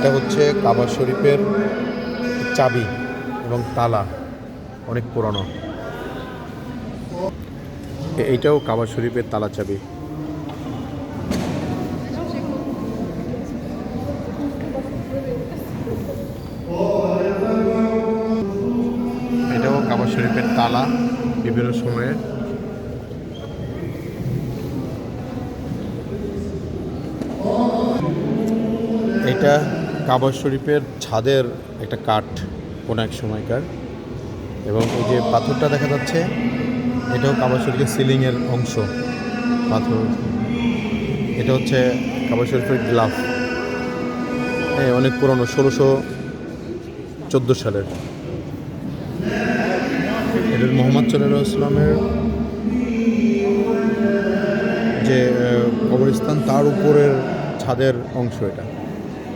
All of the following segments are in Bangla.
এটা হচ্ছে কাবা শরীফের চাবি এবং তালা, অনেক পুরনো। এইটাও কাবা শরীফের তালা চাবি। এটাও কাবা শরীফের তালা বিভিন্ন সময়ে। এটা কাবা শরীফের ছাদের একটা কাঠ কোনো এক সময়কার, এবং এই যে পাথরটা দেখা যাচ্ছে এটাও কাবা শরীফের সিলিংয়ের অংশ পাথর। এটা হচ্ছে কাবা শরীফের গ্লাফ, হ্যাঁ অনেক পুরনো, 1614 সালের। এটা মোহাম্মদ সাল্লাল্লাহু আলাইহি ওয়াসাল্লামের যে কবরস্থান তার উপরের ছাদের অংশ এটা।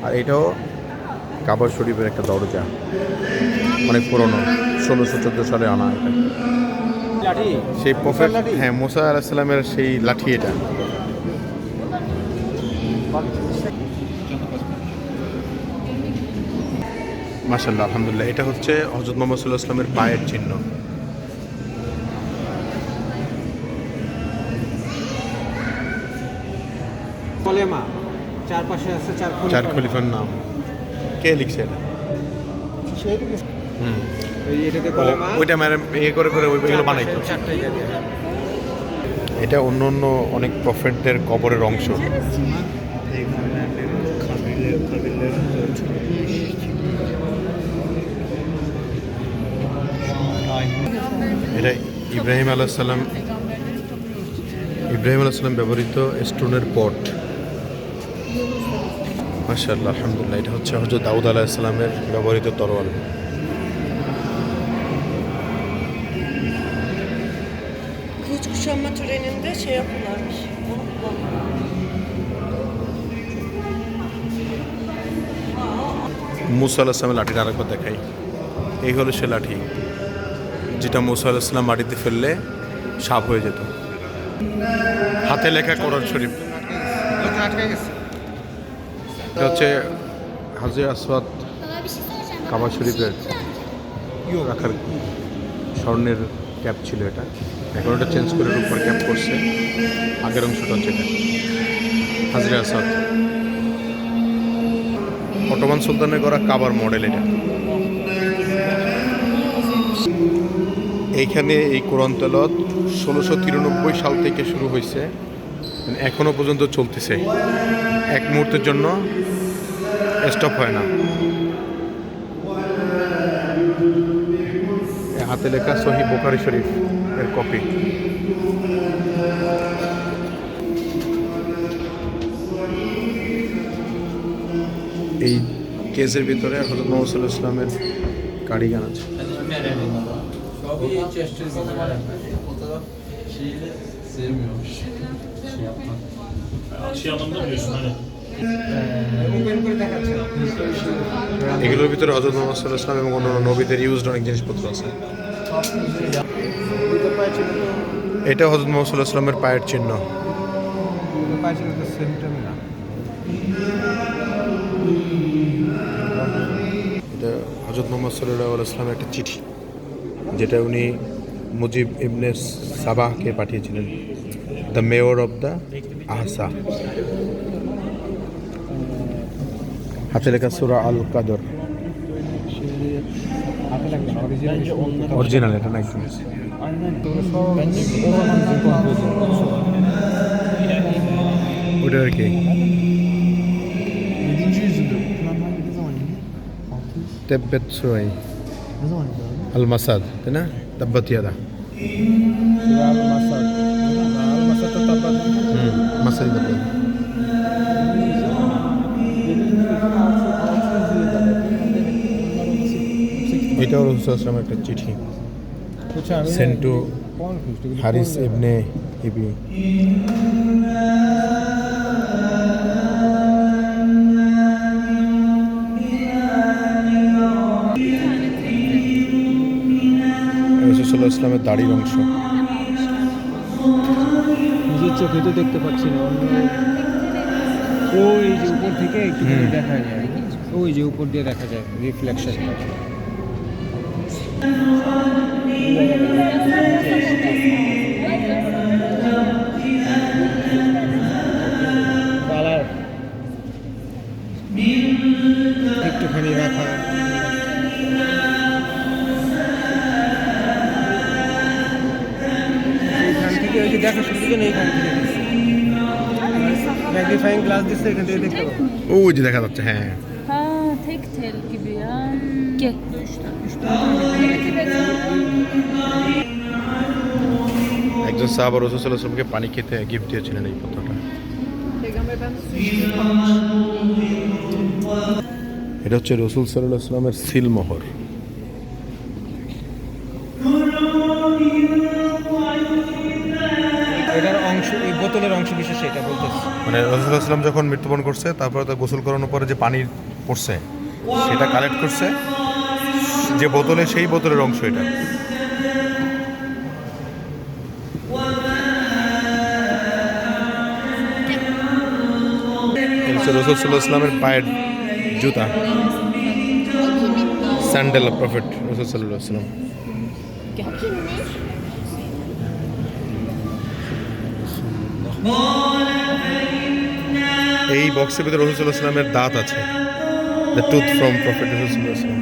আর এটাও কাবা শরীফের একটা দরজা, অনেক পুরনো, 1614 সালে আনা এটা। সেই প্রফেট, হ্যাঁ, মুসা আলাইহিস সালামের সেই লাঠি এটা। মাশাআল্লাহ, আলহামদুলিল্লাহ। এটা হচ্ছে হযরত মুহাম্মদ সাল্লাল্লাহু আলাইহি ওয়াসাল্লামের পায়ের চিহ্ন। চারপাশে আছে চার খলিফার নাম। কে লিখছে এটা? ওইটা মানে ইয়ে করে করে ওইগুলো বানাইতো। এটা অন্য অন্য অনেক প্রফেটদের কবরের অংশ। এটা ইব্রাহিম আলাইহিস সালাম ব্যবহৃত স্টোনের পট। মাশাআল্লাহ, আলহামদুলিল্লাহ। এটা হচ্ছে হযরত দাউদ আলাইহিস সালামের ব্যবহৃত তরোয়াল। Kılıç kuşanma töreninde şey yapıyorlarmış. মুসা আলাইহিস সালামের লাঠিটা আরেকবার দেখাই। এই হলো সে লাঠি যেটা মুসা আলাইহিস সালাম মাটিতে ফেললে সাপ হয়ে যেত। হাতে লেখা কোরআন শরীফ। এটা হচ্ছে হাজরে আসওয়াদ কাবা শরীফের রাখার স্বর্ণের ক্যাপ ছিল এটা। এখন ওটা চেঞ্জ করে উপর ক্যাপ করছে। আগের অংশটা হচ্ছে এটা হাজরে আসওয়াদ, অটোমান সুলতানের করা কাবার মডেল এটা। এইখানে এই কোরআন তেলাওয়াত 1693 সাল থেকে শুরু হয়েছে, এখনো পর্যন্ত চলতেছে, এক মুহূর্তের জন্য স্টপ হয় না। হাতে লেখা সহিহ বুখারী শরীফ এর কপি। এই কেসের ভিতরে হযরত মুহাম্মদ সাল্লাল্লাহু আলাইহি ওয়াসাল্লামের কারিগান আছে। এগুলোর ভিতরে হযরত মুহাম্মদ সাল্লাল্লাহু আলাইহি ওয়াসাল্লাম এবং অন্যান্য নবীদের ইউজড অনেক জিনিসপত্র আছে। এটা হযরত মুহাম্মদ সাল্লাল্লাহু আলাইহি ওয়াসাল্লামের পায়ের চিহ্ন। এটা হযরত মুহাম্মদ সাল্লাল্লাহু আলাইহি ওয়াসাল্লামের একটা চিঠি, যেটা উনি মুজিব ইবনে সাবাহকে পাঠিয়েছিলেন, the mayor of the Ahsa. হাতে লেখা সূরা আল কাদর, অরিজিনাল এটা না একদম। ওটা আর কি তেব্বেত সুরাই আল মাসাদ, তাই না? তাব্বাত ইয়াদা মাসাদ। এটাও রাসূল সাল্লাল্লাহু আলাইহি ওয়াসাল্লামের একটা চিঠি, সেন্ট টু হারিস ইবনে ইবি। রাসূল সাল্লাল্লাহু আলাইহি ওয়াসাল্লামের দাড়ির অংশ। নিজের চোখে তো দেখতে পাচ্ছি না, ওই যে উপর থেকে একটু দেখা যায়। ওই যে উপর দিয়ে দেখা যায় রিফ্লেকশন। কালার একটুখানি রাখা। এইখান থেকে ওই যে দেখা শুরু থেকে এইখান থেকে ম্যাগনিফাইং গ্লাস দিচ্ছে, এখান থেকে দেখতে পাবো। ওই যে দেখা যাচ্ছে, হ্যাঁ। Ha, tek tel gibi ya. Gel. একজন সাহাবা রাসূল সাল্লাল্লাহু আলাইহি ওয়াসাল্লামকে পানি খেতে গিফট দিয়েছিলেন এই পাথরটা। Peygamber Efendimiz su içtiği kalmış. এটা হচ্ছে রাসূল সাল্লাল্লাহু আলাইহি ওয়াসাল্লামের সিলমোহর। এটার অংশ, এই বোতলের অংশ বিশেষ এটা বলতেছে। মানে রাসূল সাল্লাল্লাহু আলাইহি ওয়াসাল্লাম যখন মৃত্যুবরণ করছে, তারপরে তো গোসল করানোর পরে যে পানি পড়ছে সেটা কালেক্ট করছে যে বোতলে, সেই বোতলের অংশ এটা। রাসূল সাল্লাল্লাহু আলাইহি ওয়াসাল্লামের পায়ের জুতা, স্যান্ডেল অফ প্রফেট রাসূল সাল্লাল্লাহু আলাইহি ওয়াসাল্লাম। এই বক্সের ভিতরে রাসূল সাল্লাল্লাহু আলাইহি ওয়াসাল্লামের দাঁত আছে, দ্য টুথ ফ্রম প্রফেট রাসূল সাল্লাল্লাহু আলাইহি ওয়াসাল্লাম।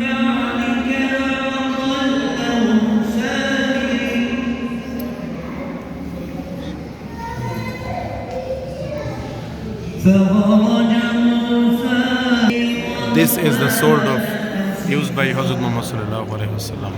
This is the sword of used by Hazrat Muhammad sallallahu alaihi wasallam.